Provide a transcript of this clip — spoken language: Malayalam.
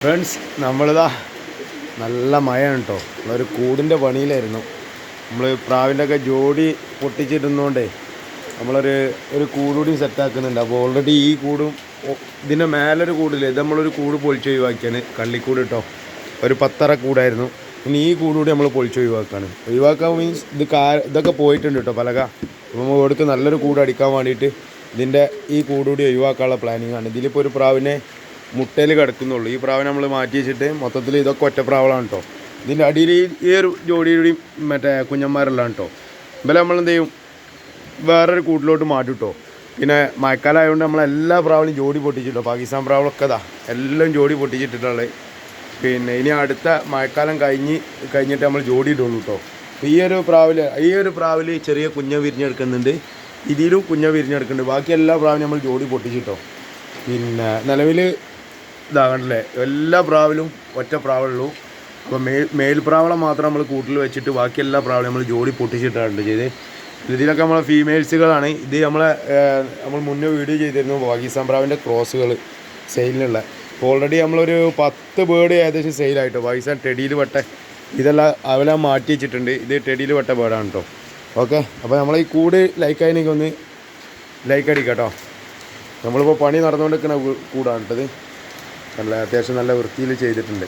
ഫ്രണ്ട്സ് നമ്മളിതാ നല്ല മഴയാണ് കേട്ടോ. നമ്മളൊരു കൂടിൻ്റെ പണിയിലായിരുന്നു. നമ്മൾ പ്രാവിൻ്റെ ഒക്കെ ജോഡി പൊട്ടിച്ചിരുന്നോണ്ടേ നമ്മളൊരു കൂടി സെറ്റാക്കുന്നുണ്ട്. അപ്പോൾ ഓൾറെഡി ഈ കൂടും ഇതിൻ്റെ മേലൊരു കൂടില്ലേ, ഇത് നമ്മളൊരു കൂട് പൊളിച്ച് ഒഴിവാക്കിയാണ്. കള്ളിക്കൂട് കേട്ടോ, ഒരു 10 കൂടായിരുന്നു. ഇനി ഈ കൂടുകൂടി നമ്മൾ പൊളിച്ച് ഒഴിവാക്കാൻ മീൻസ് ഇതൊക്കെ പോയിട്ടുണ്ട് കേട്ടോ പലക. അപ്പോൾ നമ്മൾ കൊടുത്ത് നല്ലൊരു കൂട് അടിക്കാൻ വേണ്ടിയിട്ട് ഇതിൻ്റെ ഈ കൂടുകൂടി ഒഴിവാക്കാനുള്ള പ്ലാനിങ് ആണ്. ഇതിലിപ്പോൾ ഒരു പ്രാവിനെ മുട്ടയിൽ കിടക്കുന്നുള്ളൂ. ഈ പ്രാവിനെ നമ്മൾ മാറ്റി വെച്ചിട്ട് മൊത്തത്തിൽ ഇതൊക്കെ ഒറ്റ പ്രാവളാണ് കേട്ടോ. ഇതിൻ്റെ അടിയിൽ ഈ ഒരു ജോഡിയുടെയും മറ്റേ കുഞ്ഞന്മാരെല്ലാം കേട്ടോ. ഇവരെ നമ്മളെന്ത് ചെയ്യും, വേറൊരു കൂട്ടിലോട്ട് മാറ്റും കേട്ടോ. പിന്നെ മഴക്കാലമായതുകൊണ്ട് നമ്മളെല്ലാ പ്രാവളും ജോഡി പൊട്ടിച്ചിട്ടോ. പാകിസ്ഥാൻ പ്രാവളൊക്കെ ഇതാ എല്ലാം ജോഡി പൊട്ടിച്ചിട്ടുള്ളത്. പിന്നെ ഇനി അടുത്ത മഴക്കാലം കഴിഞ്ഞിട്ട് നമ്മൾ ജോഡി ഇടുള്ളൂ കേട്ടോ. ഈ ഒരു പ്രാവിൽ ചെറിയ കുഞ്ഞ വിരിഞ്ഞെടുക്കുന്നുണ്ട്, ഇതിലും കുഞ്ഞ വിരിഞ്ഞെടുക്കുന്നുണ്ട്. ബാക്കി എല്ലാ പ്രാവിനും നമ്മൾ ജോഡി പൊട്ടിച്ചിട്ടോ. പിന്നെ നിലവിൽ ഇതാകണ്ടല്ലേ, എല്ലാ പ്രാവിലും ഒറ്റ പ്രാവുള്ളൂ. അപ്പോൾ മേൽപ്രാവളം മാത്രം നമ്മൾ കൂട്ടിൽ വെച്ചിട്ട് ബാക്കി എല്ലാ പ്രാവളും നമ്മൾ ജോഡി പൊട്ടിച്ചിട്ടാണ് ചെയ്ത്. ഇതിലൊക്കെ നമ്മളെ ഫീമെയിൽസുകളാണ്. ഇത് നമ്മൾ മുന്നേ വീഡിയോ ചെയ്തിരുന്നു പാകിസ്ഥാൻ പ്രാവിൻ്റെ ക്രോസുകൾ സെയിലിനുള്ള. ഓൾറെഡി നമ്മളൊരു 10 ബേർഡ് ഏകദേശം സെയിലായിട്ടോ. പാകിസ്ഥാൻ ടെടിയിൽ വെട്ട ഇതെല്ലാം അവലെല്ലാം മാറ്റി വെച്ചിട്ടുണ്ട്. ഇത് ടെടിയിൽ വെട്ട ബേർഡാണ് കേട്ടോ. ഓക്കെ, അപ്പോൾ നമ്മൾ ഈ കൂട് ലൈക്കായതിനൊക്കെ ഒന്ന് ലൈക്ക് അടിക്കാം കേട്ടോ. നമ്മളിപ്പോൾ പണി നടന്നുകൊണ്ടിരിക്കുന്ന കൂടാണ് കേട്ടത്. അത്യാവശ്യം നല്ല വൃത്തിയിൽ ചെയ്തിട്ടുണ്ട്.